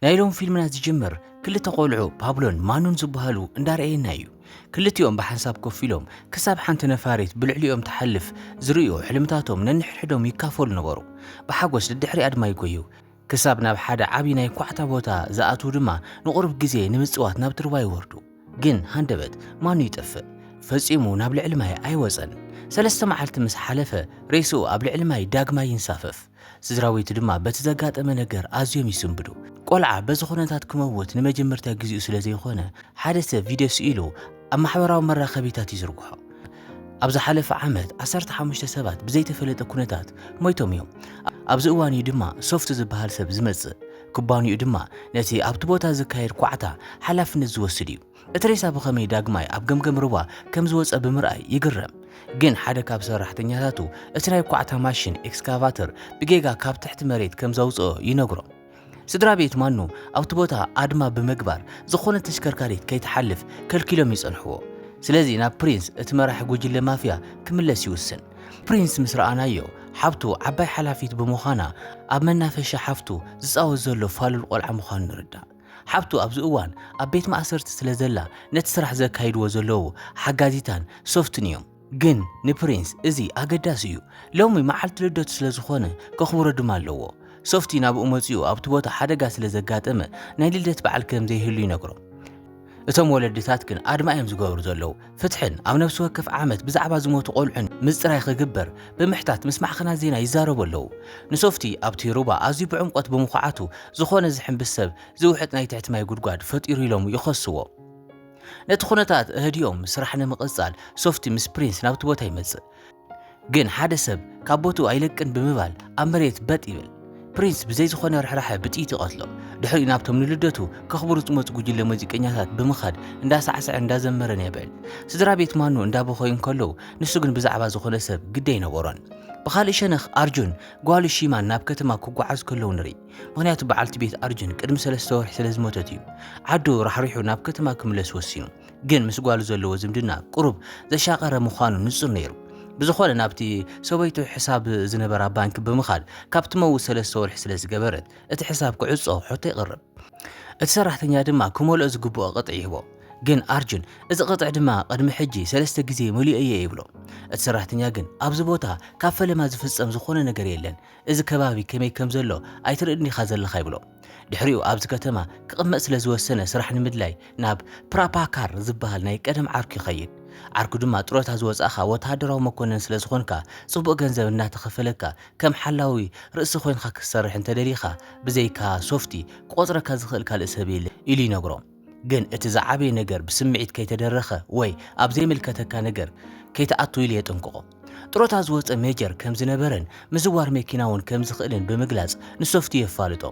ናይሎም ፊልምና ዝጅምር ክልተ ቆልዑ ፓብሎን ማኑን ዝበሃሉ እንዳርአየና እዩ። ክልቲኦም ብሓንሳብ ኮፍ ኢሎም ክሳብ ሓንቲ ነፋሪት ብልዕሊኦም ተሓልፍ ዝርእዩ ሕልምታቶም ነንሕድሕዶም ይካፈሉ ነበሩ። ብሓጎስ ድድሕሪኣ ድማ ይጎዩ ክሳብ ናብ ሓደ ዓብይ ናይ ኳዕታ ቦታ ዝኣትዉ ድማ ንቁርብ ግዜ ንምጽዋት ናብ ትርባ ይወርዱ። ግን ሃንደበት ማኑ ይጠፍእ ፈጺሙ ናብ ልዕሊ ማይ ኣይወፀን። ሰለስተ መዓልቲ ምስ ሓለፈ ሬስኡ ኣብ ልዕሊ ማይ ዳግማ ይንሳፈፍ። ስድራዊቱ ድማ በቲ ዘጋጠመ ነገር ኣዝዮም ይስንብዱ። ቆልዓ በዚ ኩነታት ክመውት ንመጀመርታ ግዚኡ ስለ ዘይኮነ ሓደ ሰብ ቪድዮ ስኢሉ ኣብ ማሕበራዊ መራኸቢታት ይዝርግሖ። ኣብ ዝሓለፈ ዓመት 15 ሰባት ብዘይተፈለጠ ኩነታት ሞይቶም እዮም። ኣብዚ እዋን እዩ ድማ ሶፍት ዝበሃል ሰብ ዝመጽእ ኩባንኡ ድማ ነቲ ኣብቲ ቦታ ዝካየድ ኳዕታ ሓላፍነት ዝወስድ እዩ። እቲ ሬሳ ብኸመይ ዳግማይ ኣብ ገምገም ሩባ ከም ዝወፀ ብምርኣይ ይግረም። ግን ሓደ ካብ ሰራሕተኛታቱ እቲ ናይ ኳዕታ ማሽን ኤክስካቫተር ብጌጋ ካብ ትሕቲ መሬት ከም ዘውፅኦ ይነግሮም። ስድራ ቤት ማኑ ኣብቲ ቦታ ኣድማ ብምግባር ዝኾነ ተሽከርካሪት ከይተሓልፍ ከልኪሎም ይጸንሕዎ። ስለዚ ናብ ፕሪንስ እቲ መራሒ ጉጅለ ማፍያ ክምለስ ይውስን። ፕሪንስ ምስ ረኣናዮ ሓብቱ ዓባይ ሓላፊት ብምዃና ኣብ መናፈሻ ሓፍቱ ዝፃወት ዘሎ ፋሉል ቆልዓ ምዃኑ ንርዳእ። ሓብቱ ኣብዚ እዋን ኣብ ቤት ማእሰርቲ ስለ ዘላ ነቲ ስራሕ ዘካይድዎ ዘለዉ ሓጋዚታን ሶፍትን እዮም። ግን ንፕሪንስ እዚ ኣገዳሲ እዩ። ሎሚ መዓልቲ ልደቱ ስለ ዝኾነ ከኽብሮ ድማ ኣለዎ። ሶፍቲ ናብኡ መፂኡ ኣብቲ ቦታ ሓደጋ ስለ ዘጋጠመ ናይ ልደት በዓል ከም ዘይህሉ ይነግሮም። እቶም ወለድታት ግን ኣድማ እዮም ዝገብሩ ዘለዉ። ፍትሕን ኣብ ነፍሲ ወከፍ ዓመት ብዛዕባ ዝሞቱ ቆልዑን ምፅራይ ክግበር ብምሕታት ምስ ማዕኸናት ዜና ይዛረቡ ኣለዉ። ንሶፍቲ ኣብቲ ሩባ ኣዝዩ ብዕምቆት ብምዃዓቱ ዝኾነ ዝሕንብስ ሰብ ዝውሕጥ ናይ ትሕቲ ማይ ጉድጓድ ፈጢሩ ኢሎም ይኸስዎ። ነቲ ኩነታት እህዲኦም ስራሕ ንምቕጻል ሶፍቲ ምስ ፕሪንስ ናብቲ ቦታ ይመጽእ። ግን ሓደ ሰብ ካብ ቦትኡ ኣይለቅን ብምባል ኣብ መሬት በጥ ይብል። ፕሪንስ ብዘይ ዝኾነ ርሕራሐ ብጥይት ይቐትሎ። ድሕሪ ናብቶም ንልደቱ ከኽብሩ ዝመፁ ጉጅለ ሙዚቀኛታት ብምኻድ እንዳሳዕስዐ እንዳዘመረን የብዕል። ስድራ ቤት ማኑ እንዳበኸዩ እንከለዉ ንሱ ግን ብዛዕባ ዝኾነ ሰብ ግደ ይነበሮን። ብኻልእ ሸነኽ ኣርጁን ጓሉ ሺማን ናብ ከተማ ክጓዓዝ ከለዉ ንርኢ። ምክንያቱ በዓልቲ ቤት ኣርጁን ቅድሚ 3 ወርሒ ስለ ዝሞተት እዩ። ዓዱ ራሕሪሑ ናብ ከተማ ክምለስ ወሲኑ። ግን ምስ ጓሉ ዘለዎ ዝምድና ቁሩብ ዘሻቐረ ምዃኑ ንጹር ነይሩ። ብዝኾነ ናብቲ ሰበይቱ ሕሳብ ዝነበራ ባንክ ብምኻድ ካብቲ መውት 3 ወርሒ ስለ ዝገበረት እቲ ሕሳብ ክዕጾ ሕቶ ይቕርብ። እቲ ሰራሕተኛ ድማ ክመልኦ ዝግብኦ ቅጥዒ ይህቦ። ግን ኣርጁን እዚ ቅጥዕ ድማ ቅድሚ ሕጂ 3 ግዜ መሊኡ እየ ይብሎ። እቲ ሰራሕተኛ ግን ኣብዚ ቦታ ካብ ፈለማ ዝፍጸም ዝኾነ ነገር የለን፣ እዚ ከባቢ ከመይ ከም ዘሎ ኣይትርእን ዲኻ ዘለኻ ይብሎ። ድሕሪኡ ኣብዚ ከተማ ክቕመጥ ስለ ዝወሰነ ስራሕ ንምድላይ ናብ ፕራፓካር ዝበሃል ናይ ቀደም ዓርኩ ይኸይድ። ዓርኩ ድማ ጥሮታ ዝወፃእኻ ወታደራዊ መኮነን ስለ ዝኾንካ ጽቡቕ ገንዘብ እናተኸፈለካ ከም ሓላዊ ርእሲ ኮይንካ ክሰርሕ እንተደሊኻ ብዘይካ ሶፍቲ ክቆፅረካ ዝኽእል ካልእ ሰብ የለ ኢሉ ይነግሮም። ግን እቲ ዝዓበየ ነገር ብስምዒት ከይተደረኸ ወይ ኣብ ዘይምልከተካ ነገር ከይተኣቱ ኢሉ የጥንቅቆ። ጥሮታ ዝወፀ ሜጀር ከም ዝነበረን ምዝዋር መኪና እውን ከም ዝኽእልን ብምግላጽ ንሶፍቲ የፋልጦ።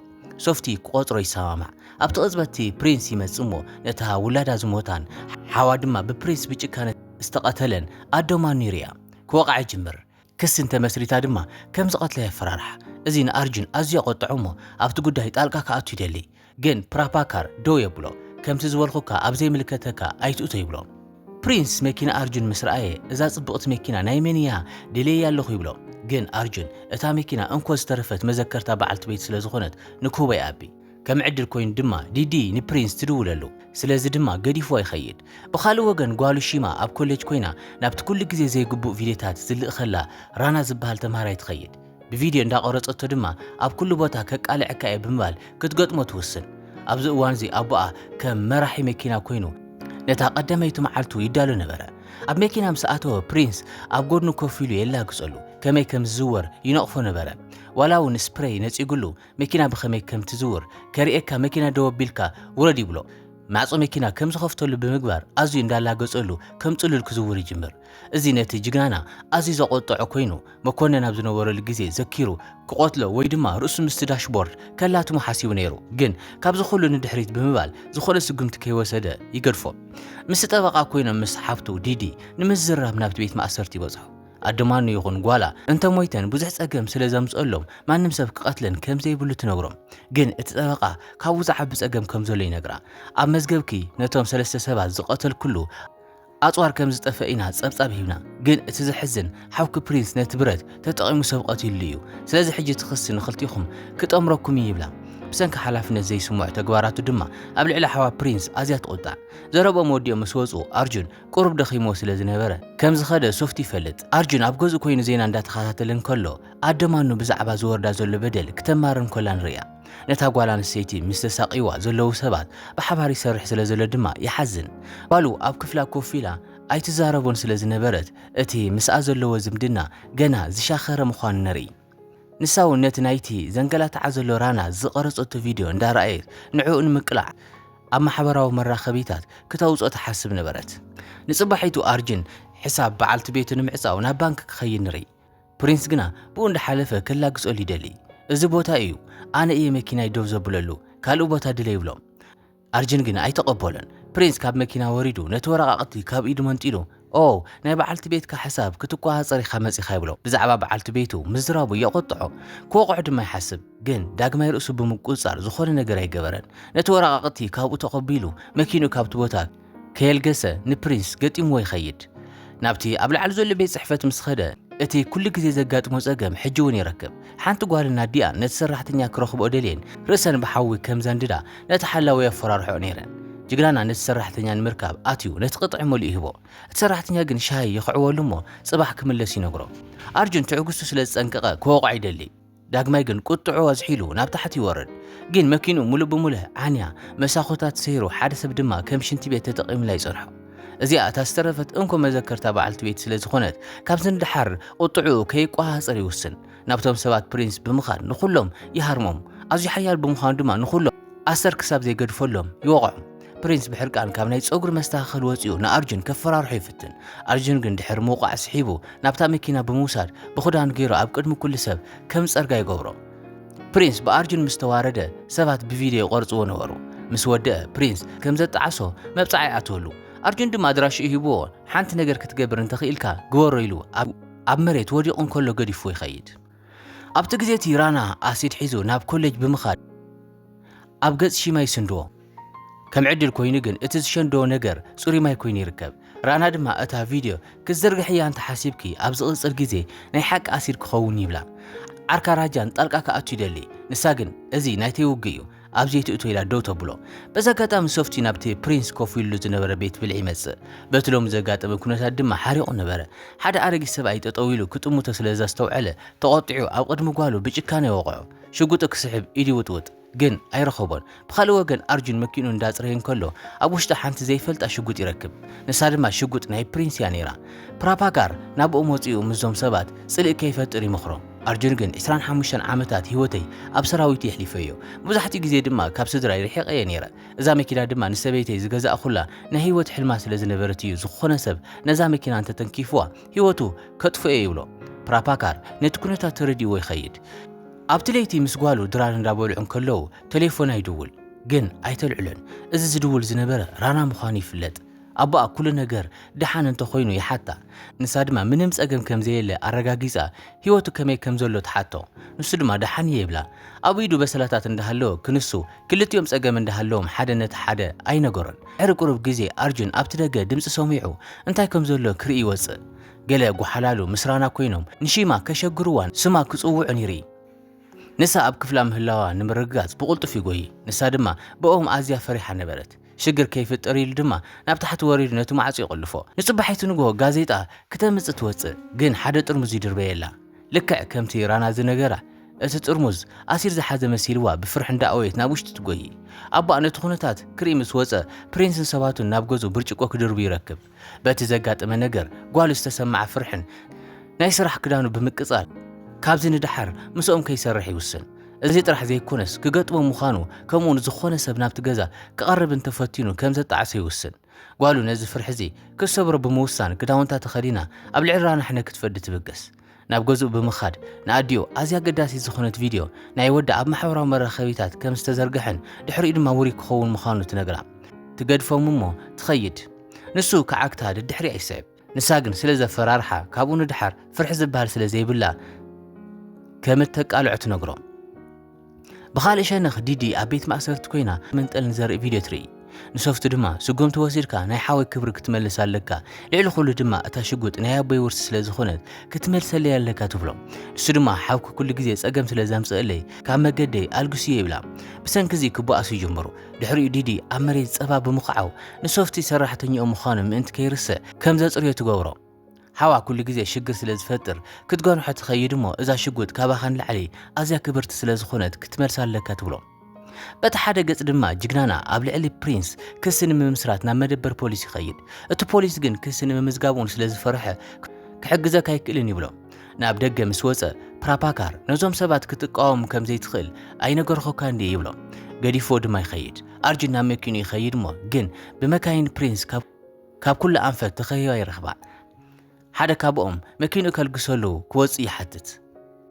ሶፍቲ ክቆፅሮ ይሰማማዕ። ኣብቲ ቅጽበቲ ፕሪንስ ይመጽእ እሞ ነታ ውላዳ ዝሞታን ሓዋ ድማ ብፕሪንስ ብጭካነ ዝተቐተለን ኣዶ ማኑ ይርያ። ክወቃዕ ይጅምር። ክስ እንተመስሪታ ድማ ከም ዝቐትለ የፈራርሓ። እዚ ንኣርጁን ኣዝዩ የቆጥዖ እሞ ኣብቲ ጉዳይ ጣልቃ ክኣቱ ይደሊ። ግን ፕራፓካር ደው የብሎ። ከምቲ ዝበልኩካ ኣብ ዘይምልከተካ ኣይትእቶ ይብሎ። ፕሪንስ መኪና ኣርጁን ምስ ረኣየ እዛ ጽብቕቲ መኪና ናይ መን እያ ደልየ ኣለኹ ይብሎ። ግን ኣርጁን እታ መኪና እንኮ ዝተረፈት መዘከርታ በዓልቲ ቤት ስለ ዝኾነት ንኩባ ይኣቢ። ከም ዕድል ኮይኑ ድማ ዲዲ ንፕሪንስ ትድውለሉ። ስለዚ ድማ ገዲፍዋ ይኸይድ። ብኻልእ ወገን ጓሉ ሺማ ኣብ ኮሌጅ ኮይና ናብቲ ኩሉ ግዜ ዘይግቡእ ቪድዮታት ዝልእ ኸላ ራና ዝበሃል ተምሃራይ ትኸይድ። ብቪድዮ እንዳቐረፀቶ ድማ ኣብ ኩሉ ቦታ ከቃልዐካ እየ ብምባል ክትገጥሞ ትውስን። ኣብዚ እዋን እዚ ኣቦኣ ከም መራሒ መኪና ኮይኑ ነታ ቀዳመይቲ መዓልቱ ይዳሎ ነበረ። ኣብ መኪና ምስ ኣተወ ፕሪንስ ኣብ ጎድኑ ኮፍ ኢሉ የላግጸሉ። ከመይ ከም ዝዝወር ይነቕፎ ነበረ። ዋላ እውን ስፕሬይ ነፂጉሉ መኪና ብኸመይ ከም ትዝውር ከሪኤካ መኪና ደው ኣቢልካ ውረድ ይብሎ። ማዕጾ መኪና ከም ዝኸፍተሉ ብምግባር ኣዝዩ እንዳላገጸሉ ከም ጽሉል ክዝውር ይጅምር። እዚ ነቲ ጅግናና ኣዝዩ ዘቆጥዖ ኮይኑ መኮነን ኣብ ዝነበረሉ ግዜ ዘኪሩ ክቆትሎ ወይ ድማ ርእሱ ምስቲ ዳሽቦርድ ከላትሙ ሓሲቡ ነይሩ። ግን ካብዚ ኩሉ ንድሕሪት ብምባል ዝኾነ ስጉምቲ ከይወሰደ ይገድፎ። ምስ ጠበቓ ኮይኖም ምስ ሓፍቱ ዲዲ ንምዝራብ ናብቲ ቤት ማእሰርቲ ይበጽሑ። ኣድማኑ ይኹን ጓላ እንተሞይተን ብዙሕ ጸገም ስለ ዘምጽአሎም ማንም ሰብ ክቐትለን ከም ዘይብሉ ትነግሮም። ግን እቲ ጠበቓ ካብኡ ዝዓቢ ጸገም ከም ዘሎ ይነግራ። ኣብ መዝገብኪ ነቶም 3 ሰባት ዝቐተል ኩሉ ኣጽዋር ከም ዝጠፍአ ኢና ጸብጻብ ሂብና። ግን እቲ ዝሕዝን ሓውኪ ፕሪንስ ነቲ ብረት ተጠቒሙ ሰብ ቀቲሉ እዩ። ስለዚ ሕጂ ትኽሲ ንኽልቲኹም ክጠምረኩም ይብላ። بسنك حلافنا زي سموع تقباراتو دما قبل على حوا برينس أزيات قطع زربا موديو مسوزو أرجون قرب دخيمو سلازنبرة كم زخدا سوفتي فلت أرجون أبغوزو كوين زين عندات خاتلن كله أدمانو بزعبا زور دازول بدل كتمارن كلان ريا نتا ጓላን ሰይቲ ምስተሳቂዋ ዘለው ሰባት በሐባሪ ሰርሕ ስለዘለ ድማ ይሐዝን ባሉ ኣብ ክፍላ ኮፊላ ኣይትዛረቡን ስለዝነበረት እቲ ምስኣ ዘለዎ ዝምድና ገና ዝሻኸረ ምዃኑ ነሪ ንሳው ነት ናይቲ ዘንገላታ ዘሎ ራና ዝቀረጸቱ ቪድዮ እንዳራኣየት ንዑኡ ንምቅላዕ ኣብ ማሕበራዊ መራኸቢታት ክተውጾ ተሓስብ ነበረት ንጽባሒቱ ኣርጅን ሕሳብ በዓልቲ ቤቱ ንምዕጻው ናብ ባንክ ክኸይድ ነሪ ፕሪንስ ግና ብኡ እንዳሓለፈ ከላግጾ ሊደሊ እዚ ቦታ እዩ ኣነ እየ መኪና ይደው ዘብለሉ ካልኡ ቦታ ድለ ይብሎም ኣርጅን ግን ኣይተቀበለን ፕሪንስ ካብ መኪና ወሪዱ ነቲ ወረቃቅቲ ካብ ኢዱ መንጢሉ ናይ በዓልቲ ቤትካ ሕሳብ ክትቋፀሪ ኸመጺኻ ይብሎ ብዛዕባ በዓልቲ ቤቱ ምዝራቡ የቆጥዖ ክወቅዕ ድማ ይሓስብ ግን ዳግማይ ርእሱ ብምቁጻር ዝኾነ ነገር ኣይገበረን ነቲ ወረቃቅቲ ካብኡ ተቀቢሉ መኪኑ ካብቲ ቦታ ከየልገሰ ንፕሪንስ ገጢምዎ ይኸይድ ናብቲ ኣብ ላዕሊ ዘሎ ቤት ጽሕፈት ምስ ኸደ እቲ ኩሉ ግዜ ዘጋጥሞ ጸገም ሕጂውን ይረክብ ሓንቲ ጓልና ዲያ ነቲ ሰራሕተኛ ክረኽቦ ደልየን ርእሰን ብሓዊ ከም ዘንድዳ ነቲ ሓላዊ ኣፈራርሖ ነይረን ጅግናና ነቲ ሰራሕተኛ ንምርካብ ኣትዩ ነቲ ቅጥዒ መልኡ ይህቦ እቲ ሰራሕተኛ ግን ሻይ ይኽዕወሉ እሞ ጽባሕ ክምለስ ይነግሮ ኣርጁን ትዕግስቱ ስለ ዝጸንቀቐ ክወቕዕ ይደሊ ዳግማይ ግን ቁጥዑ ኣዝሒሉ ናብ ታሕቲ ይወርድ ግን መኪኑ ሙሉእ ብሙሉእ ዓንያ መሳኾታት ሰይሩ ሓደ ሰብ ድማ ከም ሽንቲ ቤት ተጠቒሙላ ይጸንሖ እዚኣ ታስተረፈት እንኮ መዘከርታ በዓልቲ ቤት ስለ ዝኾነት ካብ ዝንድሓር ቁጥዑ ከይቋሃፀር ይውስን ናብቶም ሰባት ፕሪንስ ብምኻድ ንኹሎም ይሃርሞም ኣዝዩ ሓያል ብምዃኑ ድማ ንኹሎም ኣሰር ክሳብ ዘይገድፈሎም ይወቕዑ ፕሪንስ ብሕርቃን ካብ ናይ ፀጉሪ መስተኻኸል ወፂኡ ንኣርጁን ከፈራርሑ ይፍትን ኣርጁን ግን ድሕር ምውቃዕ ስሒቡ ናብታ መኪና ብምውሳድ ብኽዳን ገይሩ ኣብ ቅድሚ ኩሉ ሰብ ከም ፀርጋ ይገብሮ ፕሪንስ ብኣርጁን ምስ ተዋረደ ሰባት ብቪድዮ ይቐርጽዎ ነበሩ ምስ ወደአ ፕሪንስ ከም ዘጠዓሶ መብጻዕ ኣትወሉ ኣርጁን ድማ ኣድራሹ ይህብዎ ሓንቲ ነገር ክትገብር እንተኽኢልካ ግበሮ ኢሉ ኣብ መሬት ወዲቑ እንከሎ ገዲፉ ይኸይድ ኣብቲ ግዜ እቲ ራና ኣሲድ ሒዙ ናብ ኮሌጅ ብምኻድ ኣብ ገጽ ሽማይ ይስንድዎ ከም ዕድል ኮይኑ ግን እቲ ዝሸንድዎ ነገር ጽሩይ ማይ ኮይኑ ይርከብ ራና ድማ እታ ቪድዮ ክዝርግሕያ እንተሓሲብኪ ኣብ ዝቕጽል ግዜ ናይ ሓቂ ኣሲድ ክኸውን ይብላ ዓርካ ራጃን ጣልቃ ከኣቱ ይደሊ ንሳ ግን እዚ ናይቲ ውግእ እዩ ኣብዚ ትእቶ ኢላ ደው ተብሎ በዘጋጣሚ ሶፍቲ ናብቲ ፕሪንስ ኮፍ ኢሉ ዝነበረ ቤት ብልዒ ይመጽእ በትሎም ዘጋጠመ ኩነታት ድማ ሓሪቑ ነበረ ሓደ ኣረጊት ሰብኣይ ጠጠው ኢሉ ክጥሙቶ ስለ ዘስተውዐለ ተቆጢዑ ኣብ ቅድሚ ጓሉ ብጭካነ ይወቕዖ ሽጉጡ ክስሕብ ኢዱ ውጥውጥ ግን ኣይረኸቦን ብኻልእ ወገን ኣርጁን መኪኑ እንዳጽረየ እንከሎ ኣብ ውሽጢ ሓንቲ ዘይፈልጣ ሽጉጥ ይረክብ ንሳ ድማ ሽጉጥ ናይ ፕሪንስ እያ ነይራ ፕራፓጋር ናብኡ መፂኡ ምዞም ሰባት ጽልእ ከይፈጥር ይመኽሮ ኣርጁን ግን 25 ዓመታት ህይወተይ ኣብ ሰራዊት የሕሊፈዮ መብዛሕትኡ ግዜ ድማ ካብ ስድራይ ርሒቐየ ነይረ እዛ መኪና ድማ ንሰበይተይ ዝገዛእ ኩላ ናይ ህይወት ሕልማ ስለ ዝነበረት እዩ ዝኾነ ሰብ ነዛ መኪና እንተተንኪፍዋ ህይወቱ ከጥፍኦ ይብሎ ፕራፓጋር ነቲ ኩነታት ተረዲእዎ ይኸይድ ኣብቲ ለይቲ ምስ ጓሉ ድራር እንዳበልዑ እንከለዉ ቴሌፎን ኣይድውል ግን ኣይተልዕለን እዚ ዝድውል ዝነበረ ራና ምዃኑ ይፍለጥ ኣባኣ ኩሉ ነገር ድሓን እንተኾይኑ ይሓታ ንሳ ድማ ምንም ጸገም ከም ዘየለ ኣረጋጊጻ ህይወቱ ከመይ ከም ዘሎ ተሓቶ ንሱ ድማ ድሓን ይብላ ኣብ ኢዱ በሰላታት እንዳሃለዎ ክንሱ ክልቲኦም ጸገም እንዳሃለዎም ሓደ ነቲ ሓደ ኣይነገሮን ዕርቁርብ ግዜ ኣርጁን ኣብቲ ደገ ድምፂ ሰሚዑ እንታይ ከም ዘሎ ክርኢ ይወፅእ ገለ ጓሓላሉ ምስ ራና ኮይኖም ንሺማ ከሸግርዋን ስማ ክጽውዑን ይርኢ ንሳ ኣብ ክፍላ ምህላዋ ንምርጋጽ ብቁልጡፍ ይጎይ ንሳ ድማ ብኦም ኣዝያ ፈሪሓ ነበረት ሽግር ከይፍጠር ኢሉ ድማ ናብ ታሕቲ ወሪዱ ነቲ ማዕጾ ይቆልፎ ንጽባሒቱ ንጎ ጋዜጣ ከተምጽእ ትወፅእ ግን ሓደ ጥርሙዝ ይድርበየላ ልክዕ ከምቲ ራና ዝነገራ እቲ ጥርሙዝ ኣሲር ዝሓዘ መሲልዋ ብፍርሕ እንዳኣወየት ናብ ውሽጢ ትጎይ ኣባኣ ነቲ ኩነታት ክርኢ ምስ ወፀ ፕሪንስን ሰባቱን ናብ ገዙ ብርጭቆ ክድርቡ ይረክብ በቲ ዘጋጠመ ነገር ጓሉ ዝተሰማዐ ፍርሕን ናይ ስራሕ ክዳኑ ብምቅጻል ካብዚ ንድሓር ምስኦም ከይሰርሕ ይውስን እዚ ጥራሕ ዘይኮነስ ክገጥሞ ምዃኑ ከምኡን ዝኾነ ሰብ ናብቲ ገዛ ክቐርብ እንተፈቲኑ ከም ዘጣዓሰ ይውስን ጓሉ ነዚ ፍርሒ እዚ ክሰብሮ ብምውሳን ክዳውንታ ተኸዲና ኣብ ልዕሊ ራና ሕነ ክትፈዲ ትብገስ ናብ ገዝኡ ብምኻድ ንኣድዮ ኣዝያ ገዳሲ ዝኾነት ቪድዮ ናይ ወዳ ኣብ ማሕበራዊ መራኸቢታት ከም ዝተዘርግሐን ድሕሪኡ ድማ ውሪ ክኸውን ምዃኑ ትነግራ ትገድፎም እሞ ትኸይድ ንሱ ከዓግታ ድሕሪ ኣይስዕብ ንሳ ግን ስለ ዘፈራርሓ ካብኡ ንድሓር ፍርሒ ዝበሃል ስለ ዘይብላ ከም ተቃልዑ ትነግሮም ብኻልእ ሸነኽ ዲዲ ኣብ ቤት ማእሰርቲ ኮይና መንጠልን ዘርኢ ቪድዮ ትርኢ ንሶፍቲ ድማ ስጉም ተወሲድካ ናይ ሓወይ ክብሪ ክትመልስ ኣለካ ልዕሊ ኩሉ ድማ እታ ሽጉጥ ናይ ኣቦይ ውርሲ ስለ ዝኾነት ክትመልሰለይ ኣለካ ትብሎ ንሱ ድማ ሓውክ ኩሉ ግዜ ፀገም ስለ ዘምፅእለይ ካብ መገደይ ኣልግስዮ ይብላ ብሰንኪ እዚ ክበኣሱ ይጀምሩ ድሕሪኡ ዲዲ ኣብ መሬት ፀባ ብምዃዓው ንሶፍቲ ሰራሕተኛኦም ምዃኖም ምእንቲ ከይርስዕ ከም ዘፅርዮ ትገብሮ ሓዋ ኩሉ ግዜ ሽግር ስለ ዝፈጥር ክትጓንሖ ትኸይድ እሞ እዛ ሽጉጥ ካባኻን ላዕሊ ኣዝያ ክብርቲ ስለ ዝኾነት ክትመልሳ ኣለካ ትብሎ በቲ ሓደ ገጽ ድማ ጅግናና ኣብ ልዕሊ ፕሪንስ ክስ ንምምስራት ናብ መደበር ፖሊስ ይኸይድ እቲ ፖሊስ ግን ክስ ንምምዝጋቡን ስለ ዝፈርሐ ክሕግዘካ ኣይክእልን ይብሎ ናብ ደገ ምስ ወፀ ፕራፓካር ነዞም ሰባት ክትቃወም ከም ዘይትኽእል ኣይነገርኾካ እንዴ ይብሎ ገዲፎ ድማ ይኸይድ ኣርጅን ናብ መኪኑ ይኸይድ እሞ ግን ብመካይን ፕሪንስ ካብ ኩሉ ኣንፈት ተኸይባ ይረኽባ ሓደ ካብኦም መኪኑ ከልግሰሉ ክወፅእ ይሓትት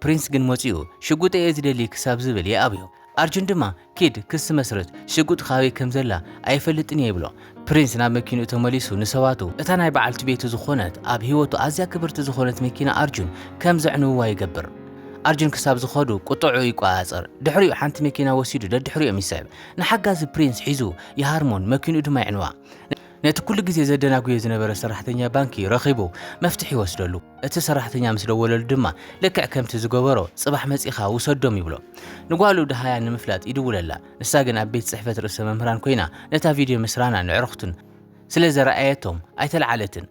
ፕሪንስ ግን መፂኡ ሽጉጥ እየ ዝደሊ ክሳብ ዝብል ይኣብዮ ኣርጅን ድማ ኪድ ክስ መስረት ሽጉጥ ካበይ ከም ዘላ ኣይፈልጥን ይብሎ ፕሪንስ ናብ መኪኑ ተመሊሱ ንሰባቱ እታ ናይ በዓልቲ ቤቱ ዝኾነት ኣብ ህይወቱ ኣዝያ ክብርቲ ዝኾነት መኪና ኣርጅን ከም ዘዕንውዋ ይገብር ኣርጅን ክሳብ ዝኸዱ ቁጥዑ ይቋፀር ድሕሪኡ ሓንቲ መኪና ወሲዱ ደድሕሪኦም ይስዕብ ንሓጋዚ ፕሪንስ ሒዙ ይሃርሞን መኪኑ ድማ ይዕንዋ ነቲ ኩሉ ግዜ ዘደናጉየ ዝነበረ ሰራሕተኛ ባንኪ ረኺቡ መፍትሒ ይወስደሉ እቲ ሰራሕተኛ ምስ ደወለሉ ድማ ልክዕ ከምቲ ዝገበሮ ጽባሕ መጺኻ ውሰዶም ይብሎ ንጓሉ ድሃያ ንምፍላጥ ይድውለላ ንሳ ግን ኣብ ቤት ጽሕፈት ርእሰ መምህራን ኮይና ነታ ቪድዮ ምስራና ንዕርኽቱን ስለ ዘረኣየቶም ኣይተለዓለትን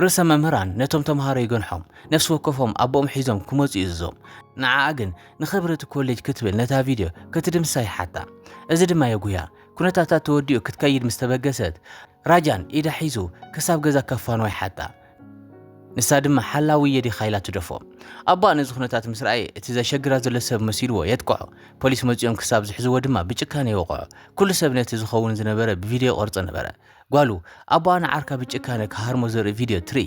ርእሰ መምህራን ነቶም ተምሃሮ ይገንሖም ነፍሲ ወከፎም ኣቦኦም ሒዞም ክመፁ ይዝዞም ንዓኣ ግን ንኽብርቲ ኮሌጅ ክትብል ነታ ቪድዮ ክትድምሳ ይሓታ እዚ ድማ የጉያ ኩነታታት ተወዲኡ ክትከይድ ምስ ተበገሰት ራጃን ኢዳ ሒዙ ክሳብ ገዛ ከፋኖ ይሓታ ንሳ ድማ ሓላዊ የዲ ኻይላ ትደፎ ኣባ ነዚ ኩነታት ምስ ረኣየ እቲ ዘሸግራ ዘሎ ሰብ መሲልዎ የጥቅዖ ፖሊስ መፂኦም ክሳብ ዝሕዝዎ ድማ ብጭካነ ይወቅዖ ኩሉ ሰብ ነቲ ዝኸውን ዝነበረ ብቪድዮ ቆርጾ ነበረ ጓሉ ኣባ ንዓርካ ብጭካነ ክሃርሞ ዘርኢ ቪድዮ ትሪ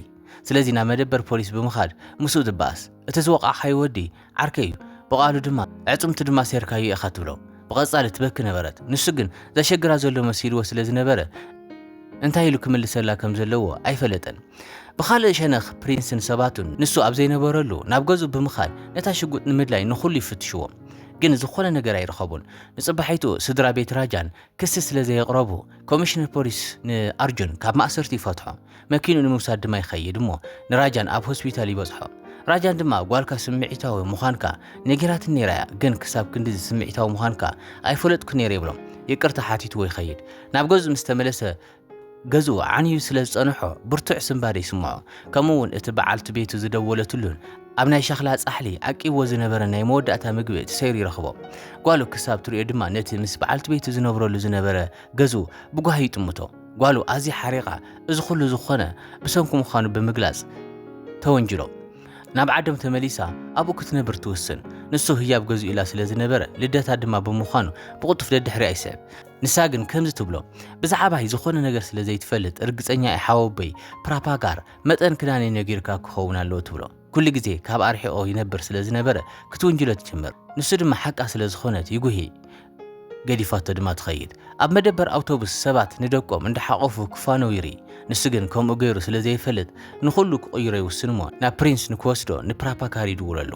ስለዚ ናብ መደበር ፖሊስ ብምኻድ ምስኡ ትባኣስ እቲ ዝወቕዓ ኻይወዲ ዓርከዩ በቓሉ ድማ ዕጹምቲ ድማ ሴርካዩ ኢኻ ትብሎ ብቐጻሊ ትበክ ነበረት ንሱ ግን ዘሸግራ ዘሎ መሲልዎ ስለ ዝነበረ እንታይ ኢሉ ክምልሰላ ከም ዘለዎ ኣይፈለጠን ብኻልእ ሸነኽ ፕሪንስን ሰባቱን ንሱ ኣብ ዘይነበረሉ ናብ ገዙ ብምኻድ ነታ ሽጉጥ ንምድላይ ንኹሉ ይፍትሽዎም ግን ዝኾነ ነገር ኣይረኸቡን ንጽባሒቱ ስድራ ቤት ራጃን ክስ ስለ ዘየቕረቡ ኮሚሽነር ፖሊስ ንኣርጁን ካብ ማእሰርቲ ይፈትሖ መኪኑ ንምውሳድ ድማ ይኸይድ እሞ ንራጃን ኣብ ሆስፒታል ይበጽሖ ራጃን ድማ ጓልካ ስምዒታዊ ምዃንካ ነጊራትን ነይራያ ግን ክሳብ ክንዲ ስምዒታዊ ምዃንካ ኣይፈለጥኩ ነይረ ይብሎም ይቅርታ ሓቲትዎ ይኸይድ ናብ ገዙ ምስ ተመለሰ ገዙ ዓንዩ ስለ ዝጸንሖ ብርቱዕ ስምባደ ይስምዖ ከምኡውን እቲ በዓልቲ ቤቱ ዝደወለትሉን ኣብ ናይ ሸኽላ ጻሕሊ ዓቂብዎ ዝነበረ ናይ መወዳእታ ምግቢ ትሰይሩ ይረኽቦ ጓሉ ክሳብ ትሪኦ ድማ ነቲ ምስ በዓልቲ ቤቱ ዝነብረሉ ዝነበረ ገዙ ብጓሂ ይጥምቶ ጓሉ ኣዝያ ሓሪቓ እዚ ኩሉ ዝኾነ ብሰንኩ ምዃኑ ብምግላጽ ተወንጅሎ ናብ ዓዶም ተመሊሳ ኣብኡ ክትነብር ትውስን ንሱ ህያብ ገዙ ኢላ ስለ ዝነበረ ልደታ ድማ ብምዃኑ ብቕጡፍ ደድሕሪ ኣይስዕብ ንሳ ግን ከምዚ ትብሎ ብዛዕባይ ዝኾነ ነገር ስለ ዘይትፈልጥ እርግፀኛ ኣይሓወበይ ፕራፓጋር መጠን ክዳነይ ነጊርካ ክኸውን ኣለዎ ትብሎ ኩሉ ግዜ ካብ ኣርሒኦ ይነብር ስለ ዝነበረ ክትውንጅሎ ትጀምር ንሱ ድማ ሓቃ ስለ ዝኾነት ይጉሂ ገዲፋቶ ድማ ትኸይድ ኣብ መደበር ኣውቶቡስ ሰባት ንደቆም እንዳሓቆፉ ክፋነው ይርኢ ንሱ ግን ከምኡ ገይሩ ስለ ዘይፈልጥ ንኹሉ ክቕይሮ ይውስን እሞ ናብ ፕሪንስ ንክወስዶ ንፕራፓካር ይድውለሉ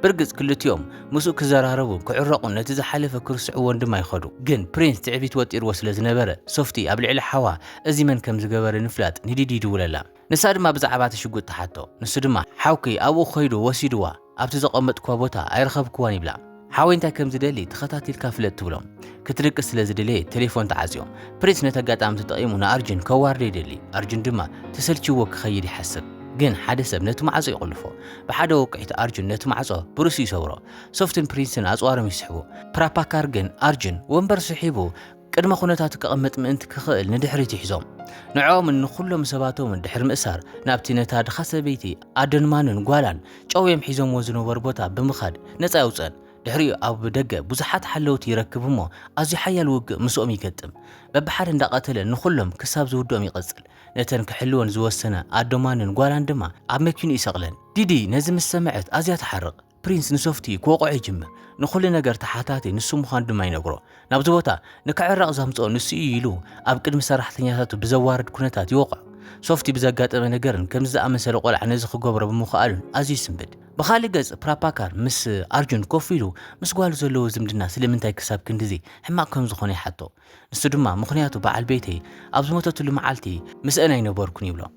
ብርግጽ ክልቲኦም ምስኡ ክዘራረቡ ክዕረቑን ነቲ ዝሓለፈ ክርስዕዎን ድማ ይኸዱ ግን ፕሪንስ ትዕቢት ወጢርዎ ስለ ዝነበረ ሶፍቲ ኣብ ልዕሊ ሓዋ እዚ መን ከም ዝገበረ ንፍላጥ ንዲዲ ይድውለላ ንሳ ድማ ብዛዕባ ሽጉጥ ተሓቶ ንሱ ድማ ሓውኪ ኣብኡ ኸይዱ ወሲድዋ ኣብቲ ዘቐመጥኳ ቦታ ኣይረኸብክዋን ይብላ ሓወይ እንታይ ከም ዝደሊ ተኸታቲልካ ፍለጥ ትብሎም ክትርቅስ ስለ ዝደለየ ቴሌፎን ተዓፅዮ ፕሪንስ ነቲ ኣጋጣሚ ተጠቒሙ ንኣርጅን ከዋርዶ ይደሊ ኣርጅን ድማ ተሰልችዎ ክኸይድ ይሓስብ ግን ሓደ ሰብ ነቲ ማዕጾ ይቆልፎ ብሓደ ወቅዒት ኣርጅን ነቲ ማዕጾ ብርሱ ይሰብሮ ሶፍትን ፕሪንስን ኣጽዋሮም ይስሕቡ ፕራፓካር ግን ኣርጅን ወንበር ስሒቡ ቅድመ ኩነታት ክቐመጥ ምእንቲ ክኽእል ንድሕሪት ይሒዞም ንዕኦም ንኹሎም ሰባቶም ድሕሪ ምእሳር ናብቲ ነታ ድኻ ሰበይቲ ኣደንማንን ጓላን ጨውዮም ሒዞምዎ ዝነበሩ ቦታ ብምኻድ ነፃ ይውፀን ድሕሪኡ ኣብ ደገ ብዙሓት ሓለውቲ ይረክብ እሞ ኣዝዩ ሓያል ውግእ ምስኦም ይገጥም በብሓደ እንዳቐተለ ንኹሎም ክሳብ ዝውድኦም ይቐጽል ነተን ክሕልወን ዝወሰነ ኣዶማንን ጓላን ድማ ኣብ መኪኑ ይሰቕለን ዲዲ ነዚ ምስ ሰምዐት ኣዝያ ተሓርቕ ፕሪንስ ንሶፍቲ ክወቕዖ ይጅምር ንኹሉ ነገር ተሓታቲ ንሱ ምዃኑ ድማ ይነግሮ ናብዚ ቦታ ንክዕረቕ ዘምፅኦ ንሱ እዩ ኢሉ ኣብ ቅድሚ ሰራሕተኛታቱ ብዘዋርድ ኩነታት ይወቕዖ ሶፍቲ ብዘጋጠመ ነገርን ከም ዝኣመሰለ ቆልዓ ነዚ ክገብሮ ብምኽኣሉን ኣዝዩ ይስንብድ بخالي قز براباكار مس أرجون كوفيلو مس قوالو زلو زمدنا سلمنتاي كساب كندزي حما كم زخوني حتو نسدما مخنياتو بعل بيتي أبزموتو اللي معالتي مس أنا ينبوركن يبلو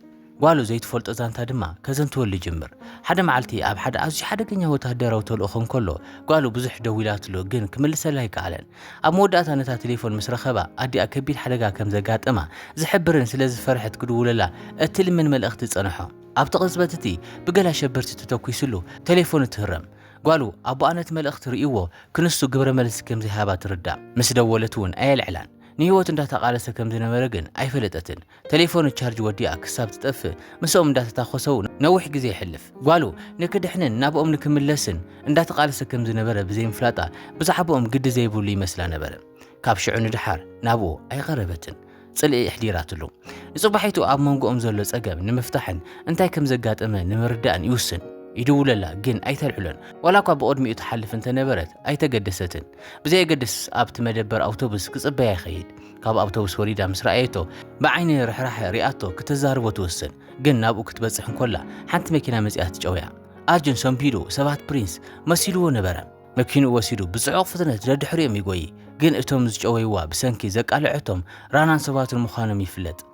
قالو زيت فولت أزانتا دما كزن تولي جمر حدا معالتي أب حدا أزي حدا كنيا هو تهدراو تولوخن كله قالو بزح دويلات لو جن كمل سلايك علن أمودات نتا تليفون مسرخبا أدي أكبير حدا كم زقات أما زحبرن سلاز فرحت كدو لا أتل من ملأخت تصنحو أبت قصبتتي بقلا شبرت تتوكيسلو تليفون تهرم قالوا أبو أنا تملأخت رئيوه كنستو قبر ملس كم زي هابات ردا مسدولتون أي الإعلان نيوت اندا تقالسه كم زنبرغن ايفلطتن تليفون تشارج وديا كساب تطف مسوم اندا تاخوسو نوح غزي يحلف قالوا نكدحنن نابኦም نكملسن اندا تقالسه كم زنبره بزي مفلاطا بزحبኦም قد زي بولي يمسلا نبره كاب شعون دحار نابو اي قربتن صلي احديراتلو يصبحيتو اب منقوم زلو صقم نمفتحن انتي كم زغاطمه نمردان يوسن يدوللا جن أيتلعلن ولا كاب قدمي يتحلف انت نبرت أيتقدستن بزي قدس أبت مدبر أوتوبوس كصبا يخيد كاب أوتوبوس وريدا مسرأيتو بعين رح رئاتو كتزارب وتوسن جن نابو كتبصحن كلها حنت مكينة مزيات جويا أرجن سامبيلو سبات برينس مسيلو نبرة مكينو وسيلو بزعوق فتنة لدحريم يقوي جن اتوم زجويوا بسنكي زك علعتهم رانان سبات المخانم يفلت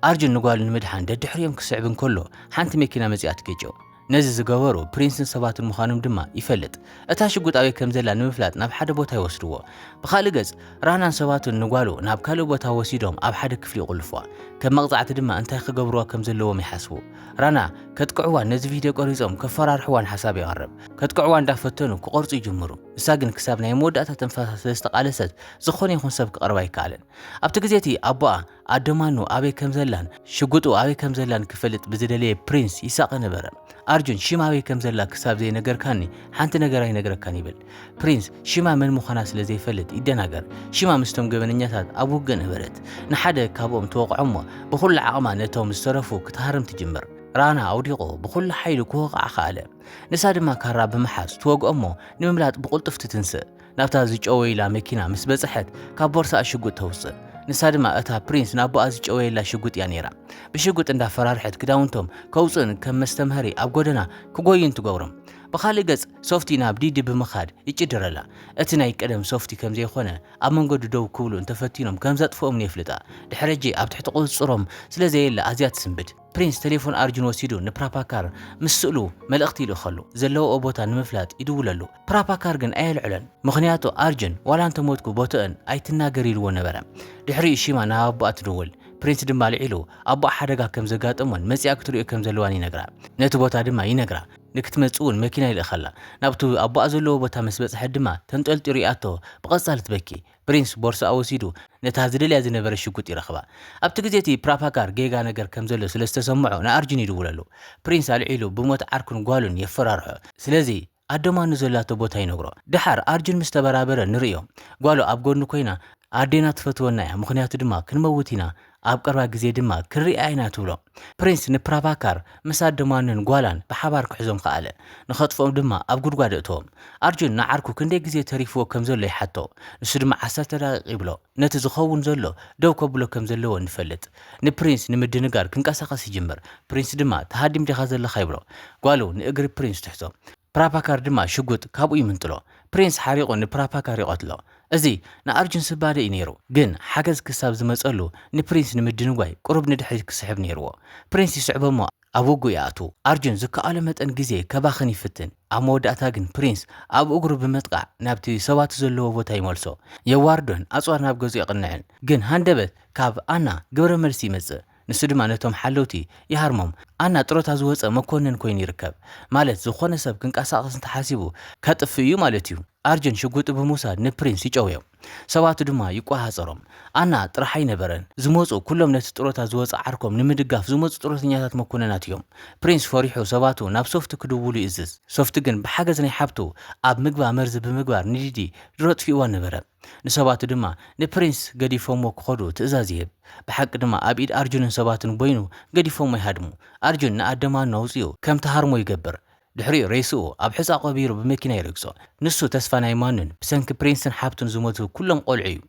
أرجن نقال المدحان لدحريم كسعبن كله حنت مكينة مزيات كيجو نزي زغورو برينسن سبات المخانم دما يفلط اتا شغوطاوي كمزلا نمفلاط ناب حدا بوتا يوسدو بخالي غز رانان سبات نغالو ناب كالو بوتا وسيدوم اب حدا كفلي يقلفوا كم مقطعت دما انتي خغبروا كمزلوم يحسبوا رانا كتقعوا نزي فيديو قريصوم كفرارحوان حساب يقرب كتقعوا اندافتنو كقرص يجمرو اساغن كسابنا يموداتا تنفاس استقالست زخون يخون سب قرباي كالن ابت غزيتي ابا ادمانو ابي كمزلان شغوطو ابي كمزلان كفلط بزدلي برينس يساق نبره أرجون شيماوي كم زلا كساب زي نجر كاني حنت نجراي نجر كاني بل برينس شيما من مخناس لزي فلت يدناجر شيما مستم جبنياتات أبو جن برت نحدا كابوم توقعمه بكل عقما نتوم استرفوا كتهرم تجمر رانا أوديقو بكل حيل كوقع خاله نساد ما كهرب بمحاس توقعمه نملات بقول طفت تنسى نبتا زيج أوي لا مكينة مسبزحت كبورصة أشجوت توصل نسادما أتا برينس نابو أزيج أوي لا شجوت يانيرا بشجوت اندا فرارحت كداونتم كوصن كم مستمهري أب قدنا كقوين تقورم بخالي قز صوفتي ناب ديدي بمخاد يجدرلا اتنا يقدم صوفتي كم زي خونه اب منقد دو كولو انتفتينهم كم زطفوم نيفلطا دحرجي اب تحت قصرهم سلازي لا ازيات سنبد برينس تليفون أرجون وسيدو نبراباكار مسؤلو ملأختي له خلو زلو أبوتا نمفلات يدوللو براباكار جن أيل علن مخنياتو أرجن ولا أنت موتكو بوتن أي تناقري لو نبرم دحري شيما نابو أتدول برينس دمال عيلو أبو حدقا كم زقات أمون مسي أكترو كم زلواني نقرا نتو بوتا دما ينقرا نكتمصون ماكينه يلخلا نابتو ابو ازلو بوتا مسبص حدما تنطلط رياتو بقصال تبكي برينس بورصا اوسيدو نتازدل ياز نبر شقوط يرخبا ابت غزيتي براباكار جيغا نجر كمزلو سلستسمعو نارجين يدوللو برينس العيلو بموت عركن غالون يفرارحو سلازي أدمان زلاتو بوتا ينغرو دحر أرجن مستبرابر نريو قالو أبغون كوينا أدينا تفتونا مخنياتو دما كنموتينا أب قربا غزي دما كري عينا تولو برينس نبراباكار مساد دمانن غالان بحبار كحزوم خاله نخطفهم دما أب غدغاد اتوم أرجن نعركو كندي غزي تريفو كمزلو يحطو نسدما 10 دقيقة يبلو نت زخون زلو دو كبلو كمزلو نفلت نبرينس نمدنغار كنقاسقاس يجمر برينس دما تهادم دي خازل خيبلو قالو نأجري برينس تحتو براباكار دما شغوت كابو يمنطلو برينس حريقو نبراباكار يقتلو ازي نأرجن سبادي نيرو جن حاجز كساب زمصلو نبرينس نمدنغاي قرب ندحي كسحب نيرو برينس يصعبمو أبوغو ياتو أرجن زكا علمت انجزي كباخن يفتن عمود أتاقن برينس أبو أقرب بمتقع نابتي سوات زلو وطاي مولسو يواردون أصوار نابغوزو يقنعن جن هاندبت كاب أنا قبر مرسي مزه نسدما نتوم حلوتي يهرمم أنا تروتا زوص مكونن كوين يركب مالت زخونه سب كنقاسقس تحاسبو كطفيو مالتيو أرجن شغوط بموسى نبرينس يجويو سوات دما يقواصرم أنا طرحي نبرن زموصو كلهم نت تروتا زوص عركم نمدغاف زموص تروتنياتات مكوننات يوم برينس فوريحو سواتو ناب سوفت كدولو يزز سوفت جن بحاجزني حبتو اب مغبا مرز بمغبار نديدي دروت فيوا نبره نسوات دما نبرينس غديفومو كخدو تزازيب بحق دما ابيد أرجن سواتن بينو غديفومو يهدمو أرجن نأدما نوصيو كم تهرمو يقبر دحري ريسو اب حساقو بيرو بمكينه يركسو نسو تسفانا يمانن بسنك برينسن حابتن زموتو كلهم قلعيو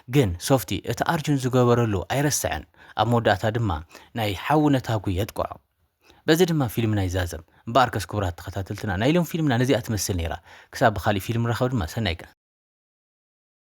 جن سوفتي اتا أرجن زغبرلو ايرسعن اب موداتا دما ناي حاونتاكو يدقعو በዚ ድማ ፊልምና ይዛዘም እምበኣር ከስ ክቡራት ተኸታተልትና ናይ ሎም ፊልምና ነዚኣ ትመስል ነይራ ክሳብ ብኻሊእ ፊልም ረኸብ ድማ ሰናይ ቀን